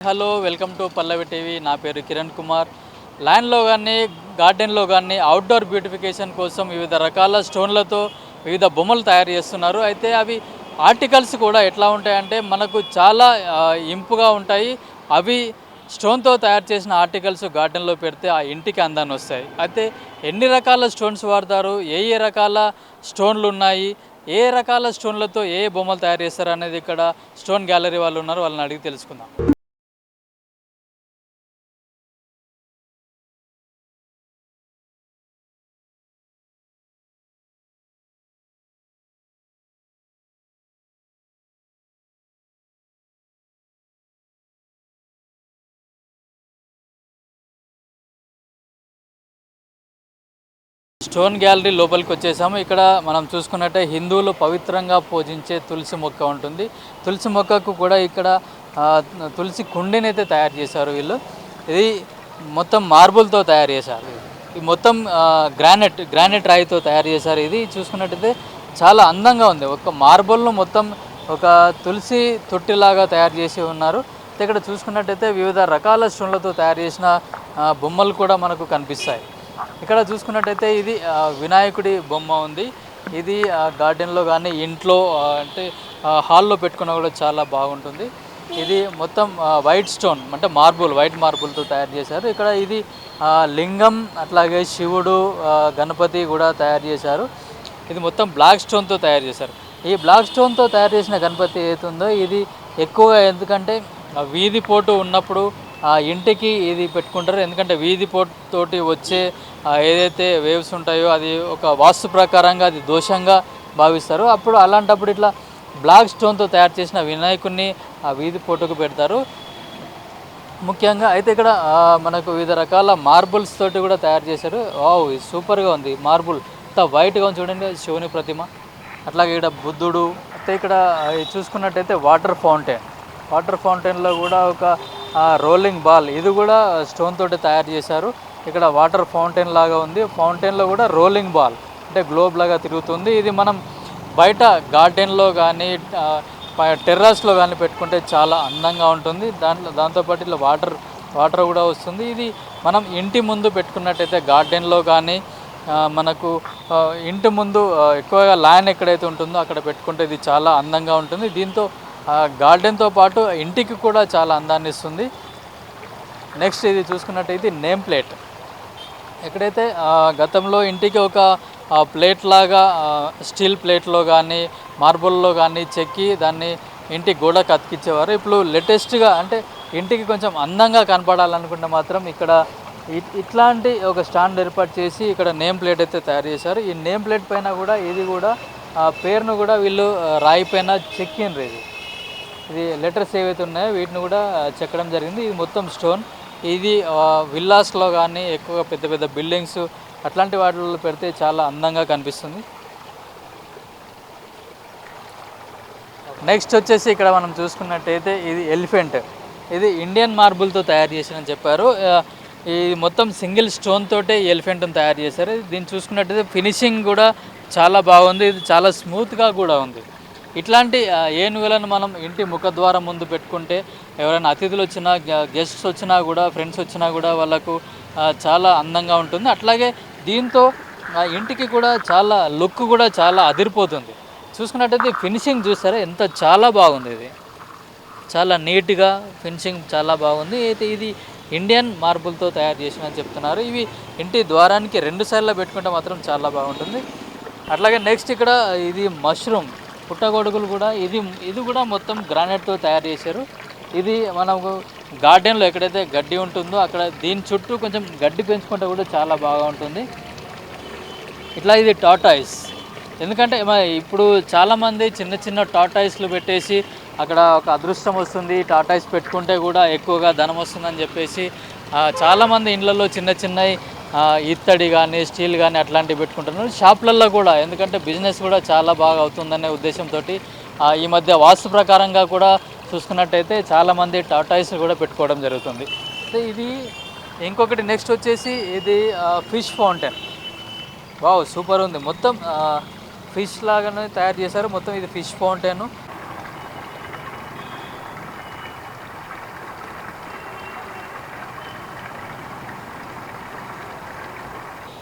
Hello welcome to Pallavi TV. నా పేరు కిరణ్ కుమార్. ల్యాండ్లో కానీ గార్డెన్లో కానీ అవుట్డోర్ బ్యూటిఫికేషన్ కోసం వివిధ రకాల స్టోన్లతో వివిధ బొమ్మలు తయారు చేస్తున్నారు. అయితే అవి ఆర్టికల్స్ కూడా ఎట్లా ఉంటాయంటే మనకు చాలా ఇంపుగా ఉంటాయి. అవి స్టోన్తో తయారు చేసిన ఆర్టికల్స్ గార్డెన్లో పెడితే ఆ ఇంటికి అందాన్ని వస్తాయి. అయితే ఎన్ని రకాల స్టోన్స్ వాడతారు, ఏ ఏ రకాల స్టోన్లు ఉన్నాయి, ఏ రకాల స్టోన్లతో ఏ బొమ్మలు తయారు చేస్తారు అనేది ఇక్కడ స్టోన్ గ్యాలరీ వాళ్ళు ఉన్నారు, వాళ్ళని అడిగి తెలుసుకుందాం. స్టోన్ గ్యాలరీ లోపలికి వచ్చేసాము. ఇక్కడ మనం చూసుకున్నట్టే హిందువులు పవిత్రంగా పూజించే తులసి మొక్క ఉంటుంది. తులసి మొక్కకు కూడా ఇక్కడ తులసి కుండీని అయితే తయారు చేశారు వీళ్ళు. ఇది మొత్తం మార్బుల్తో తయారు చేశారు. ఇది మొత్తం గ్రానైట్ రాయితో తయారు చేశారు. ఇది చూసుకున్నట్టయితే చాలా అందంగా ఉంది. ఒక మార్బుల్ను మొత్తం ఒక తులసి తొట్టిలాగా తయారు చేసి ఉన్నారు. ఇక్కడ చూసుకున్నట్టయితే వివిధ రకాల స్టోన్లతో తయారు చేసిన బొమ్మలు కూడా మనకు కనిపిస్తాయి. ఇక్కడ చూసుకున్నట్టయితే ఇది వినాయకుడి బొమ్మ ఉంది. ఇది గార్డెన్లో కానీ ఇంట్లో అంటే హాల్లో పెట్టుకున్నా కూడా చాలా బాగుంటుంది. ఇది మొత్తం వైట్ స్టోన్ అంటే వైట్ మార్బుల్తో తయారు చేశారు. ఇక్కడ ఇది లింగం, అట్లాగే శివుడు, గణపతి కూడా తయారు చేశారు. ఇది మొత్తం బ్లాక్ స్టోన్తో తయారు చేశారు. ఈ బ్లాక్ స్టోన్తో తయారు చేసిన గణపతి ఏదైతుందో ఇది ఎక్కువగా ఎందుకంటే వీధి పోటు ఉన్నప్పుడు ఇంటికి ఇది పెట్టుకుంటారు. ఎందుకంటే వీధి పోటుతోటి వచ్చే ఏదైతే వేవ్స్ ఉంటాయో అది ఒక వాస్తు ప్రకారంగా అది దోషంగా భావిస్తారు. అలాంటప్పుడు ఇట్లా బ్లాక్ స్టోన్తో తయారు చేసిన వినాయకుడిని ఆ వీధి పోటుకు పెడతారు ముఖ్యంగా. అయితే ఇక్కడ మనకు వివిధ రకాల మార్బుల్స్ తోటి కూడా తయారు చేశారు. వావ్, ఇది సూపర్గా ఉంది. మార్బుల్ ఇంత వైట్గా ఉంది చూడండి, శివుని ప్రతిమ. అట్లాగే ఇక్కడ బుద్ధుడు. అయితే ఇక్కడ చూసుకున్నట్టయితే వాటర్ ఫౌంటైన్లో కూడా ఒక రోలింగ్ బాల్, ఇది కూడా స్టోన్ తోటి తయారు చేశారు. ఇక్కడ వాటర్ ఫౌంటైన్ లాగా ఉంది. ఫౌంటైన్లో కూడా రోలింగ్ బాల్ అంటే గ్లోబ్ లాగా తిరుగుతుంది. ఇది మనం బయట గార్డెన్లో కానీ టెర్రస్లో కానీ పెట్టుకుంటే చాలా అందంగా ఉంటుంది. దాంతోపాటు ఇట్లా వాటర్ కూడా వస్తుంది. ఇది మనం ఇంటి ముందు పెట్టుకున్నట్టయితే గార్డెన్లో కానీ మనకు ఇంటి ముందు ఎక్కువగా ల్యాండ్ ఎక్కడైతే ఉంటుందో అక్కడ పెట్టుకుంటే ఇది చాలా అందంగా ఉంటుంది. దీంతో గార్డెన్తో పాటు ఇంటికి కూడా చాలా అందాన్ని ఇస్తుంది. నెక్స్ట్ ఇది చూసుకున్నట్టయితే నేమ్ ప్లేట్. ఎక్కడైతే గతంలో ఇంటికి ఒక ప్లేట్ లాగా స్టీల్ ప్లేట్లో కానీ మార్బుల్లో కానీ చెక్కి దాన్ని ఇంటి గోడకు అతికించేవారు. ఇప్పుడు లేటెస్ట్గా అంటే ఇంటికి కొంచెం అందంగా కనపడాలనుకుంటే మాత్రం ఇక్కడ ఇట్లాంటి ఒక స్టాండ్ ఏర్పాటు చేసి ఇక్కడ నేమ్ ప్లేట్ అయితే తయారు చేశారు. ఈ నేమ్ ప్లేట్ పైన కూడా ఇది కూడా పేరును కూడా వీళ్ళు రాయి పైన చెక్కిండ్రు. ఇది లెటర్స్ ఏవైతే ఉన్నాయో వీటిని కూడా చెక్కడం జరిగింది. ఇది మొత్తం స్టోన్. ఇది విల్లాస్లో కానీ ఎక్కువగా పెద్ద పెద్ద బిల్డింగ్స్ అట్లాంటి వాటిలో పెడితే చాలా అందంగా కనిపిస్తుంది. నెక్స్ట్ వచ్చేసి ఇక్కడ మనం చూసుకున్నట్టయితే ఇది ఎలిఫెంట్. ఇది ఇండియన్ మార్బుల్తో తయారు చేసిన చెప్పారు. ఈ మొత్తం సింగిల్ స్టోన్ తోటే ఎలిఫెంట్ని తయారు చేశారు. దీన్ని చూసుకున్నట్టయితే ఫినిషింగ్ కూడా చాలా బాగుంది. ఇది చాలా స్మూత్గా కూడా ఉంది. ఇట్లాంటి ఏనుగులను మనం ఇంటి ముఖద్వారం ముందు పెట్టుకుంటే ఎవరైనా అతిథులు వచ్చినా, గెస్ట్స్ వచ్చినా కూడా, ఫ్రెండ్స్ వచ్చినా కూడా వాళ్ళకు చాలా అందంగా ఉంటుంది. అట్లాగే దీంతో ఇంటికి కూడా చాలా లుక్ కూడా చాలా అదిరిపోతుంది. చూసుకున్నట్టయితే ఫినిషింగ్ చూసారా ఎంత చాలా బాగుంది. ఇది చాలా నీట్గా ఫినిషింగ్ చాలా బాగుంది. అయితే ఇది ఇండియన్ మార్బుల్తో తయారు చేసినని చెప్తున్నారు. ఇవి ఇంటి ద్వారానికి 2 సైడ్లో పెట్టుకుంటే మాత్రం చాలా బాగుంటుంది. అట్లాగే నెక్స్ట్ ఇక్కడ ఇది మష్రూమ్ పుట్టగొడుగులు కూడా ఇది కూడా మొత్తం గ్రానైట్తో తయారు చేశారు. ఇది మనకు గార్డెన్లో ఎక్కడైతే గడ్డి ఉంటుందో అక్కడ దీని చుట్టూ కొంచెం గడ్డి పెంచుకుంటే కూడా చాలా బాగా ఉంటుంది. ఇట్లా ఇది టార్టాయిస్. ఎందుకంటే ఇప్పుడు చాలామంది చిన్న చిన్న టార్టాయిస్లు పెట్టేసి అక్కడ ఒక అదృష్టం వస్తుంది, టార్టాయిస్ పెట్టుకుంటే కూడా ఎక్కువగా ధనం వస్తుందని చెప్పేసి చాలామంది ఇళ్ళల్లో చిన్న చిన్నవి ఇత్తడి కానీ స్టీల్ కానీ అట్లాంటివి పెట్టుకుంటున్నారు. షాపులలో కూడా ఎందుకంటే బిజినెస్ కూడా చాలా బాగా అవుతుందనే ఉద్దేశంతో ఈ మధ్య వాస్తు ప్రకారంగా కూడా చూసుకున్నట్టయితే చాలామంది టార్టాయిస్ కూడా పెట్టుకోవడం జరుగుతుంది. ఇది ఇంకొకటి నెక్స్ట్ వచ్చేసి ఇది ఫిష్ ఫౌంటైన్. వావ్, సూపర్ ఉంది. మొత్తం ఫిష్ లాగానే తయారు చేశారు. మొత్తం ఇది ఫిష్ ఫౌంటైన్.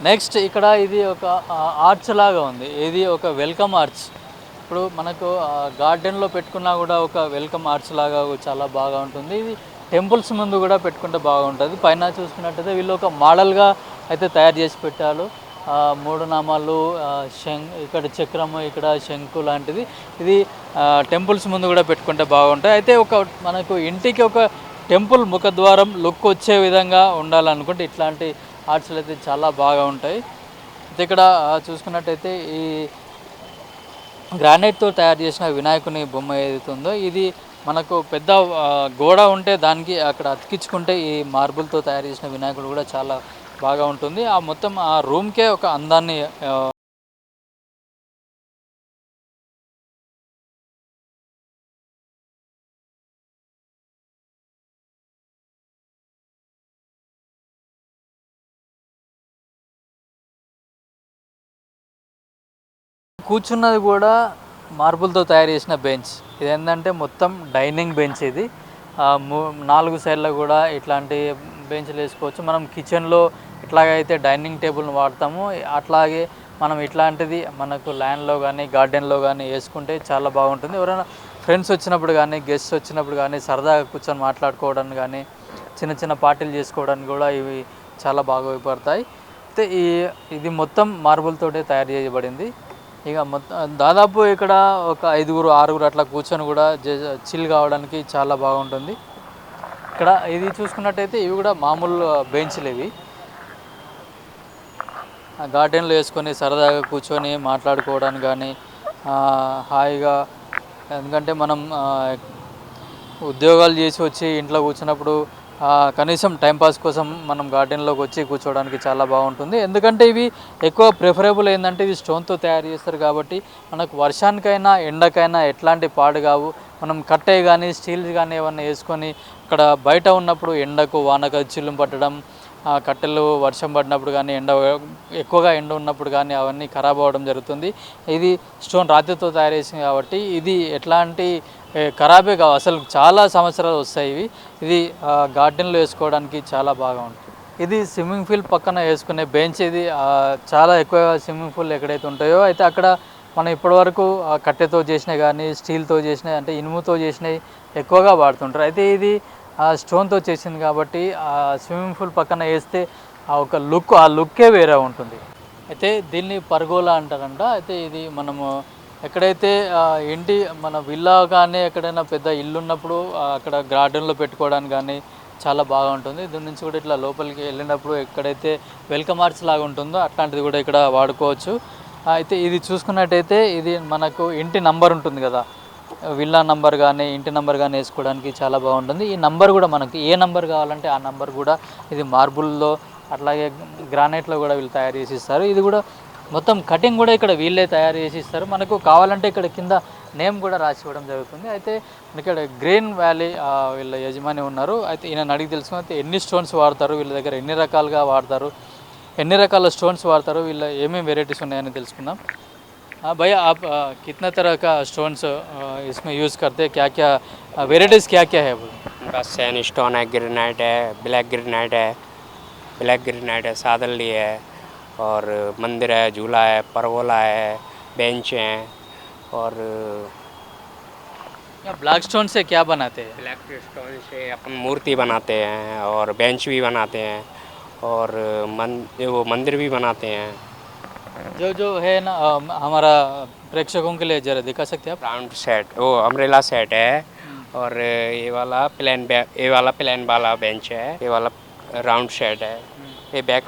నెక్స్ట్ ఇక్కడ ఇది ఒక ఆర్చ్ లాగా ఉంది. ఇది ఒక వెల్కమ్ ఆర్చ్. ఇప్పుడు మనకు గార్డెన్లో పెట్టుకున్నా కూడా ఒక వెల్కమ్ ఆర్చ్ లాగా చాలా బాగా ఉంటుంది. ఇది టెంపుల్స్ ముందు కూడా పెట్టుకుంటే బాగుంటుంది. పైన చూసుకున్నట్టయితే వీళ్ళు ఒక మోడల్గా అయితే తయారు చేసి పెట్టారు. మూడు నామాలు, ఇక్కడ చక్రము, ఇక్కడ శంకు లాంటిది. ఇది టెంపుల్స్ ముందు కూడా పెట్టుకుంటే బాగుంటాయి. అయితే ఒక మనకు ఇంటికి ఒక టెంపుల్ ముఖద్వారం లుక్ వచ్చే విధంగా ఉండాలనుకుంటే ఇట్లాంటి ఆర్ట్స్లు అయితే చాలా బాగా ఉంటాయి. అయితే ఇక్కడ చూసుకున్నట్టయితే ఈ గ్రానైట్తో తయారు చేసిన వినాయకుని బొమ్మ ఏదైతుందో ఇది మనకు పెద్ద గోడ ఉంటే దానికి అక్కడ అతికించుకుంటే ఈ మార్బుల్తో తయారు చేసిన వినాయకుడు కూడా చాలా బాగా ఉంటుంది. ఆ మొత్తం ఆ రూమ్కే ఒక అందాన్ని కూర్చున్నది కూడా మార్బుల్తో తయారు చేసిన బెంచ్. ఇది ఏంటంటే మొత్తం డైనింగ్ బెంచ్. ఇది 4 సైడ్లో కూడా ఇట్లాంటి బెంచ్లు వేసుకోవచ్చు. మనం కిచెన్లో ఎట్లాగైతే డైనింగ్ టేబుల్ని వాడతామో అట్లాగే మనం ఇట్లాంటిది మనకు ల్యాండ్లో కానీ గార్డెన్లో కానీ వేసుకుంటే చాలా బాగుంటుంది. ఎవరైనా ఫ్రెండ్స్ వచ్చినప్పుడు కానీ గెస్ట్స్ వచ్చినప్పుడు కానీ సరదాగా కూర్చొని మాట్లాడుకోవడానికి కానీ చిన్న చిన్న పార్టీలు చేసుకోవడానికి కూడా ఇవి చాలా బాగా ఉపయోగపడతాయి. అయితే ఇది మొత్తం మార్బుల్తోటే తయారు చేయబడింది. ఇక మొత్తం దాదాపు ఇక్కడ ఒక 5-6 అట్లా కూర్చొని కూడా చిల్ కావడానికి చాలా బాగుంటుంది. ఇక్కడ ఇది చూసుకున్నట్టయితే ఇవి కూడా మామూలు బెంచ్లు. ఇవి గార్డెన్లో వేసుకొని సరదాగా కూర్చొని మాట్లాడుకోవడానికి కానీ హాయిగా, ఎందుకంటే మనం ఉద్యోగాలు చేసి వచ్చి ఇంట్లో కూర్చున్నప్పుడు కనీసం టైంపాస్ కోసం మనం గార్డెన్లోకి వచ్చి కూర్చోవడానికి చాలా బాగుంటుంది. ఎందుకంటే ఇవి ఎక్కువ ప్రిఫరబుల్ ఏంటంటే ఇవి స్టోన్తో తయారు చేస్తారు కాబట్టి మనకు వర్షానికైనా ఎండకైనా ఎట్లాంటి పాడు కావు. మనం కట్టే కానీ స్టీల్స్ కానీ ఏమన్నా వేసుకొని అక్కడ బయట ఉన్నప్పుడు ఎండకు వానకు చిల్లు పట్టడం, కట్టెలు వర్షం పడినప్పుడు కానీ ఎక్కువగా ఎండ ఉన్నప్పుడు కానీ అవన్నీ ఖరాబ్ అవ్వడం జరుగుతుంది. ఇది స్టోన్ రాతితో తయారు చేసింది కాబట్టి ఇది ఎట్లాంటి ఖరాబే కావు, అసలు చాలా సంవత్సరాలు వస్తాయి. ఇది గార్డెన్లో వేసుకోవడానికి చాలా బాగా ఉంటుంది. ఇది స్విమ్మింగ్ పూల్ పక్కన వేసుకునే బెంచ్. ఇది చాలా ఎక్కువ స్విమ్మింగ్ పూల్ ఎక్కడైతే ఉంటాయో అయితే అక్కడ మనం ఇప్పటివరకు కట్టెతో చేసినవి కానీ స్టీల్తో చేసినవి అంటే ఇనుముతో చేసినవి ఎక్కువగా వాడుతుంటారు. అయితే ఇది స్టోన్తో చేసింది కాబట్టి ఆ స్విమ్మింగ్ పూల్ పక్కన వేస్తే ఆ లుక్కే వేరే ఉంటుంది. అయితే దీన్ని పర్గోలా అంటారంట. అయితే ఇది మనము ఎక్కడైతే ఇంటి మన విల్లా కానీ ఎక్కడైనా పెద్ద ఇల్లు ఉన్నప్పుడు అక్కడ గార్డెన్లో పెట్టుకోవడానికి కానీ చాలా బాగా ఉంటుంది. దీని నుంచి కూడా ఇట్లా లోపలికి వెళ్ళినప్పుడు ఎక్కడైతే వెల్కమ్ ఆర్చ్ లాగా ఉంటుందో అట్లాంటిది కూడా ఇక్కడ వాడుకోవచ్చు. అయితే ఇది చూసుకున్నట్టయితే ఇది మనకు ఇంటి నంబర్ ఉంటుంది కదా, విల్లా నంబర్ కానీ ఇంటి నంబర్ కానీ వేసుకోవడానికి చాలా బాగుంటుంది. ఈ నంబర్ కూడా మనకి ఏ నంబర్ కావాలంటే ఆ నంబర్ కూడా ఇది మార్బుల్లో అట్లాగే గ్రానైట్లో కూడా వీళ్ళు తయారు చేసి ఇస్తారు. ఇది కూడా మొత్తం కటింగ్ కూడా ఇక్కడ వీళ్ళే తయారు చేసి ఇస్తారు. మనకు కావాలంటే ఇక్కడ కింద నేమ్ కూడా రాసి ఇవ్వడం జరుగుతుంది. అయితే ఇక్కడ గ్రీన్ వ్యాలీ వీళ్ళ యజమాని ఉన్నారు. అయితే ఈయన అడిగి తెలుసుకుని అయితే ఎన్ని స్టోన్స్ వాడతారు, వీళ్ళ దగ్గర ఎన్ని రకాలుగా వాడతారు, ఎన్ని రకాల స్టోన్స్ వాడతారు, వీళ్ళ ఏమేమి వెరైటీస్ ఉన్నాయని తెలుసుకుందాం. भैया आप कितना तरह का स्टोन्स इसमें यूज़ करते हैं, क्या क्या वेराइटीज़ क्या क्या है? बस सैन स्टोन है, ग्रेनाइट है, ब्लैक ग्रेनाइट है, सादली है, और मंदिर है, झूला है, परगोला है, बेंच हैं, और ब्लैक स्टोन से क्या बनाते हैं? ब्लैक स्टोन से अपन मूर्ति बनाते हैं और बेंच भी बनाते हैं और वो मंदिर भी बनाते हैं. जो है ना हमारा प्रेक्षकों के लिए जरा दिखा सकते हैं आप? राउंड सेट, वो अम्ब्रेला सेट है, और ये वाला प्लेन वाला बेंच है, ये वाला राउंड सेट है, ये बैक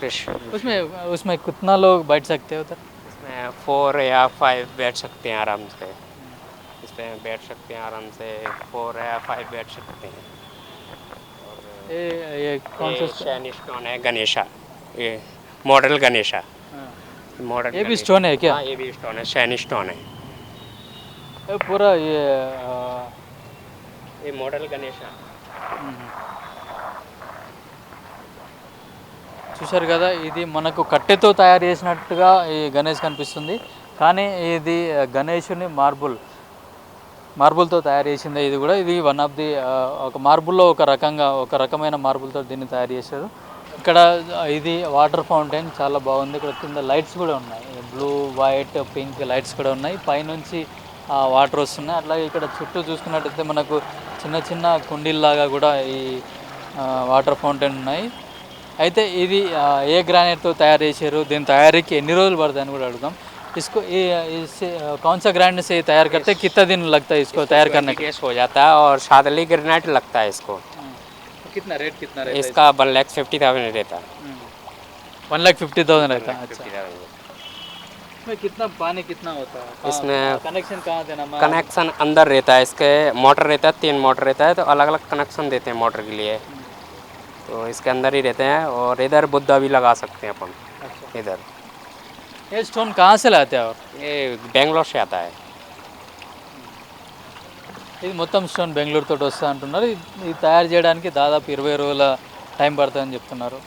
उसमें कितना लोग बैठ सकते हैं उधर? इसमें 4 या 5 बैठ सकते हैं आराम से. इसमें बैठ सकते हैं आराम से, 4 या 5 बैठ सकते हैं. ये कौन सा शैन स्टोन है, गणेशा, ये मॉडल गणेशा. मॉडल ये भी स्टोन है क्या? हाँ, ये भी स्टोन है, शैन स्टोन है. पूरा ये मॉडल गणेशा. చూశారు కదా, ఇది మనకు కట్టెతో తయారు చేసినట్టుగా ఈ గణేష్ కనిపిస్తుంది. కానీ ఇది గణేషుని మార్బుల్తో తయారు చేసింది. ఇది కూడా ఇది వన్ ఆఫ్ ది ఒక మార్బుల్లో ఒక రకమైన మార్బుల్తో దీన్ని తయారు చేశారు. ఇక్కడ ఇది వాటర్ ఫౌంటైన్ చాలా బాగుంది. ఇక్కడ కింద లైట్స్ కూడా ఉన్నాయి, బ్లూ వైట్ పింక్ లైట్స్ కూడా ఉన్నాయి. పైనుంచి వాటర్ వస్తున్నాయి. అట్లాగే ఇక్కడ చుట్టూ చూసుకున్నట్టయితే మనకు చిన్న చిన్న కుండీల్లాగా కూడా ఈ వాటర్ ఫౌంటైన్ ఉన్నాయి. అయితే ఇది ఏ గ్రానైట్తో తయారు చేశారు, దీని తయారీకి ఎన్ని రోజులు పడుతుందని కూడా అడుగుదాం. इसको कौन सा ग्राइंड से तैयार करते हैं, कितना दिन लगता है इसको तैयार करने का? हो जाता है और शादली ग्रेनाइट लगता है इसको। कितना रेट कितना रहता इसका 1,50,000 रहता है। है? 1,50,000 रहता है। अच्छा, 1,50,000। इसमें कितना पानी कितना होता है, इसमें कनेक्शन कहाँ देना? कनेक्शन अंदर रहता है, इसके मोटर रहता है, 3 मोटर रहता है, तो अलग अलग कनेक्शन देते हैं मोटर के लिए। तो इसके अंदर ही रहते हैं। और इधर बुद्धा भी लगा सकते हैं अपन। अच्छा, इधर ये स्टोन कहाँ से लाते हैं? और ये बेंगलोर से आता है। ఇది మొత్తం స్టోన్ బెంగళూరు తోటి వస్తా అంటున్నారు. ఇది తయారు చేయడానికి దాదాపు 20 రోజుల టైం పడుతుందని చెప్తున్నారు.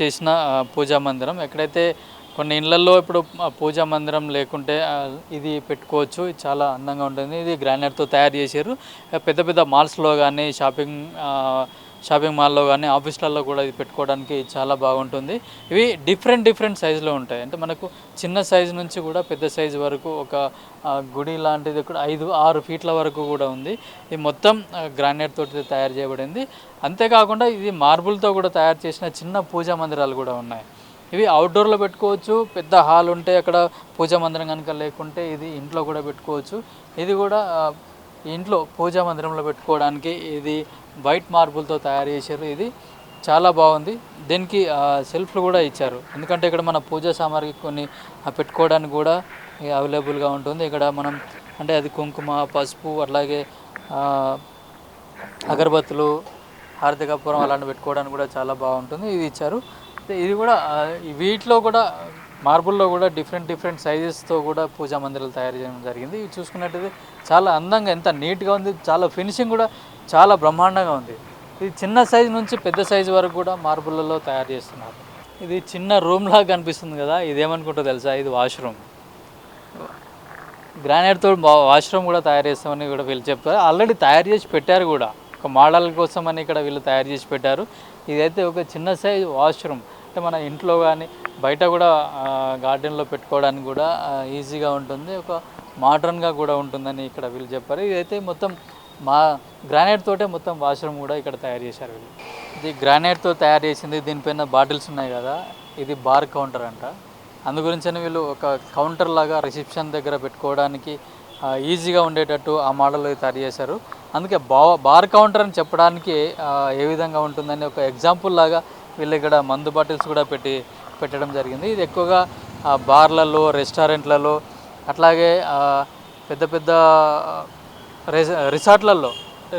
చేసిన పూజా మందిరం, ఎక్కడైతే కొన్ని ఇళ్లలో ఇప్పుడు పూజా మందిరం లేకుంటే ఇది పెట్టుకోవచ్చు. ఇది చాలా అందంగా ఉంటుంది. ఇది గ్రానైట్తో తయారు చేశారు. పెద్ద పెద్ద మాల్స్లో కానీ షాపింగ్ మాల్లో కానీ ఆఫీస్లలో కూడా ఇది పెట్టుకోవడానికి చాలా బాగుంటుంది. ఇవి డిఫరెంట్ సైజులో ఉంటాయి. అంటే మనకు చిన్న సైజు నుంచి కూడా పెద్ద సైజు వరకు ఒక గుడి లాంటిది కూడా 5-6 ఫీట్ల వరకు కూడా ఉంది. ఇది మొత్తం గ్రానైట్ తోటి తయారు చేయబడింది. అంతేకాకుండా ఇది మార్బుల్తో కూడా తయారు చేసిన చిన్న పూజా మందిరాలు కూడా ఉన్నాయి. ఇవి అవుట్డోర్లో పెట్టుకోవచ్చు. పెద్ద హాల్ ఉంటే అక్కడ పూజా మందిరం కనుక లేకుంటే ఇది ఇంట్లో కూడా పెట్టుకోవచ్చు. ఇది కూడా ఇంట్లో పూజా మందిరంలో పెట్టుకోవడానికి ఇది వైట్ మార్బుల్తో తయారు చేశారు. ఇది చాలా బాగుంది. దీనికి సెల్ఫ్లు కూడా ఇచ్చారు, ఎందుకంటే ఇక్కడ మన పూజా సామాగ్రి కొన్ని పెట్టుకోవడానికి కూడా అవైలబుల్గా ఉంటుంది. ఇక్కడ మనం అంటే అది కుంకుమ, పసుపు, అట్లాగే అగరబత్తులు, హారతి కర్పూరం అలాంటివి పెట్టుకోవడానికి కూడా చాలా బాగుంటుంది. ఇది ఇచ్చారు. ఇది కూడా వీటిలో కూడా మార్బుల్లో కూడా డిఫరెంట్ సైజెస్తో కూడా పూజా మందిరాలు తయారు చేయడం జరిగింది. ఇవి చూసుకున్నట్టయితే చాలా అందంగా, ఎంత నీట్గా ఉంది. చాలా ఫినిషింగ్ కూడా చాలా బ్రహ్మాండంగా ఉంది. ఇది చిన్న సైజు నుంచి పెద్ద సైజు వరకు కూడా మార్బుల్లలో తయారు చేస్తున్నారు. ఇది చిన్న రూమ్ లాగా కనిపిస్తుంది కదా, ఇది ఏమనుకుంటో తెలుసా? ఇది వాష్రూమ్. గ్రానైట్తో వాష్రూమ్ కూడా తయారు చేస్తామని కూడా వీళ్ళు చెప్తారు. ఆల్రెడీ తయారు చేసి పెట్టారు కూడా, ఒక మోడల్ కోసం అని ఇక్కడ వీళ్ళు తయారు చేసి పెట్టారు. ఇదైతే ఒక చిన్న సైజు వాష్రూమ్. అంటే మన ఇంట్లో కానీ బయట కూడా గార్డెన్లో పెట్టుకోవడానికి కూడా ఈజీగా ఉంటుంది. ఒక మోడర్న్గా కూడా ఉంటుందని ఇక్కడ వీళ్ళు చెప్పారు. ఇదైతే మొత్తం గ్రానైట్ తోటే మొత్తం వాష్రూమ్ కూడా ఇక్కడ తయారు చేశారు వీళ్ళు. ఇది గ్రానైట్తో తయారు చేసింది. దీనిపైన బాటిల్స్ ఉన్నాయి కదా, ఇది బార్ కౌంటర్ అంట. అందు గురించని వీళ్ళు ఒక కౌంటర్ లాగా రిసెప్షన్ దగ్గర పెట్టుకోవడానికి ఈజీగా ఉండేటట్టు ఆ మోడల్లో తయారు చేశారు. అందుకే బార్ కౌంటర్ అని చెప్పడానికి ఏ విధంగా ఉంటుందని ఒక ఎగ్జాంపుల్ లాగా వీళ్ళు ఇక్కడ మందు బాటిల్స్ కూడా పెట్టడం జరిగింది. ఇది ఎక్కువగా బార్లలో, రెస్టారెంట్లలో, అట్లాగే పెద్ద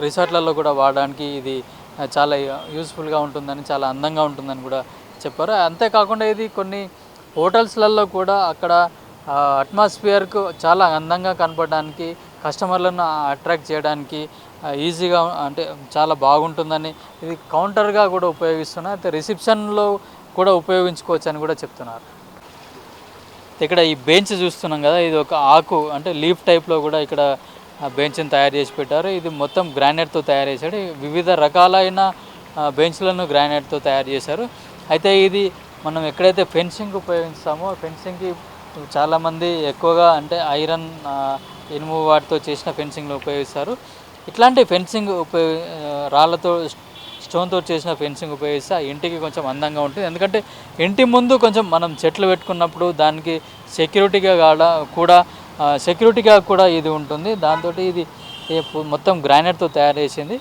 రిసార్ట్లలో కూడా వాడడానికి ఇది చాలా యూస్ఫుల్గా ఉంటుందని, చాలా అందంగా ఉంటుందని కూడా చెప్పారు. అంతేకాకుండా ఇది కొన్ని హోటల్స్లలో కూడా అక్కడ అట్మాస్ఫియర్కు చాలా అందంగా కనపడడానికి, కస్టమర్లను అట్రాక్ట్ చేయడానికి ఈజీగా, అంటే చాలా బాగుంటుందని ఇది కౌంటర్గా కూడా ఉపయోగిస్తున్నారు. అయితే రిసెప్షన్లో కూడా ఉపయోగించుకోవచ్చు అని కూడా చెప్తున్నారు. ఇక్కడ ఈ బెంచ్ చూస్తున్నాం కదా, ఇది ఒక ఆకు అంటే లీఫ్ టైప్లో కూడా ఇక్కడ బెంచ్ని తయారు చేసి పెట్టారు. ఇది మొత్తం గ్రానైట్తో తయారు చేశాడు. వివిధ రకాలైన బెంచ్లను గ్రానైట్తో తయారు చేశారు. అయితే ఇది మనం ఎక్కడైతే ఫెన్సింగ్ ఉపయోగిస్తామో, ఫెన్సింగ్కి చాలామంది ఎక్కువగా అంటే ఐరన్, ఇనుము వాటితో చేసిన ఫెన్సింగ్లు ఉపయోగిస్తారు. ఇట్లాంటి ఫెన్సింగ్ రాళ్ళతో, స్టోన్తో చేసిన ఫెన్సింగ్ ఉపయోగిస్తే ఆ ఇంటికి కొంచెం అందంగా ఉంటుంది. ఎందుకంటే ఇంటి ముందు కొంచెం మనం చెట్లు పెట్టుకున్నప్పుడు దానికి సెక్యూరిటీగా కూడా ఇది ఉంటుంది. దాంతో ఇది మొత్తం గ్రానైట్తో తయారు చేసింది.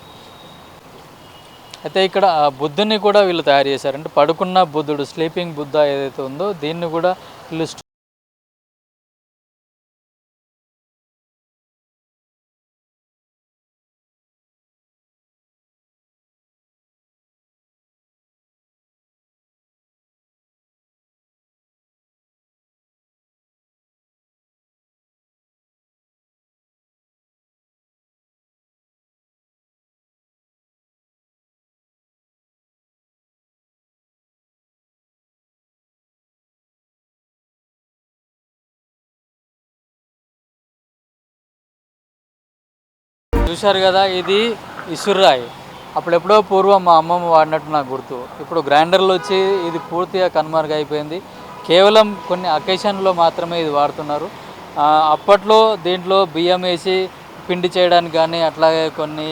అయితే ఇక్కడ బుద్ధుని కూడా వీళ్ళు తయారు చేశారు. అంటే పడుకున్న బుద్ధుడు, స్లీపింగ్ బుద్ధ ఏదైతే ఉందో దీన్ని కూడా వీళ్ళు చూశారు కదా, ఇది ఇసురాయి. అప్పుడెప్పుడో పూర్వం మా అమ్మమ్మ వాడినట్టు నాకు గుర్తు. ఇప్పుడు గ్రైండర్లు వచ్చి ఇది పూర్తిగా కనుమరుగైపోయింది. కేవలం కొన్ని అకేషన్లో మాత్రమే ఇది వాడుతున్నారు. అప్పట్లో దీంట్లో బియ్యం వేసి పిండి చేయడానికి కానీ, అట్లాగే కొన్ని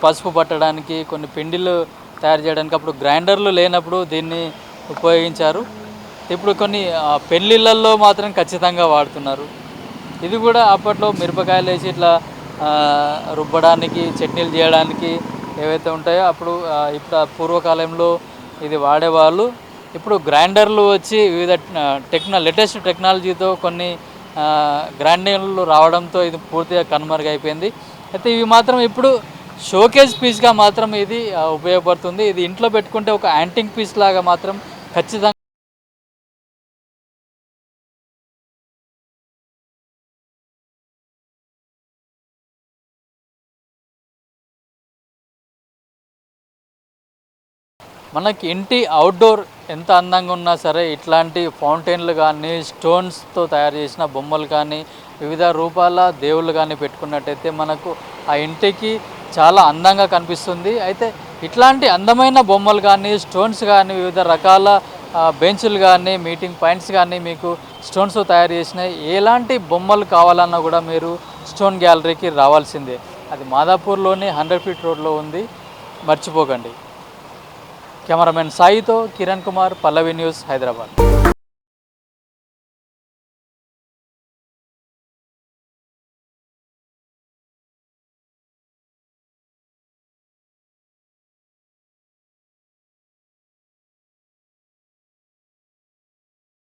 పసుపు పట్టడానికి, కొన్ని పిండిలు తయారు చేయడానికి అప్పుడు గ్రైండర్లు లేనప్పుడు దీన్ని ఉపయోగించారు. ఇప్పుడు కొన్ని పెళ్ళిళ్ళల్లో మాత్రం ఖచ్చితంగా వాడుతున్నారు. ఇది కూడా అప్పట్లో మిరపకాయలు వేసి ఇట్లా రుబ్బడానికి, చట్నీలు చేయడానికి ఏవైతే ఉంటాయో అప్పుడు ఇప్పుడు పూర్వకాలంలో ఇది వాడేవాళ్ళు. ఇప్పుడు గ్రైండర్లు వచ్చి వివిధ లేటెస్ట్ టెక్నాలజీతో కొన్ని గ్రైండర్లు రావడంతో ఇది పూర్తిగా కనుమరుగైపోయింది. అయితే ఇవి మాత్రం ఇప్పుడు షోకేజ్ పీస్గా మాత్రం ఇది ఉపయోగపడుతుంది. ఇది ఇంట్లో పెట్టుకుంటే ఒక యాంటిక్ పీస్ లాగా మాత్రం ఖచ్చితంగా మనకి ఇంటి అవుట్డోర్ ఎంత అందంగా ఉన్నా సరే ఇట్లాంటి ఫౌంటైన్లు కానీ, స్టోన్స్తో తయారు చేసిన బొమ్మలు కానీ, వివిధ రూపాల దేవుళ్ళు కానీ పెట్టుకున్నట్టయితే మనకు ఆ ఇంటికి చాలా అందంగా కనిపిస్తుంది. అయితే ఇట్లాంటి అందమైన బొమ్మలు కానీ, స్టోన్స్ కానీ, వివిధ రకాల బెంచులు కానీ, మీటింగ్ పాయింట్స్ కానీ మీకు స్టోన్స్తో తయారు చేసిన ఎలాంటి బొమ్మలు కావాలన్నా కూడా మీరు స్టోన్ గ్యాలరీకి రావాల్సిందే. అది మాదాపూర్లోని 100 ఫీట్ రోడ్లో ఉంది, మర్చిపోకండి. కెమెరామెన్ సాయితో కిరణ్ కుమార్, పల్లవి న్యూస్, హైదరాబాద్.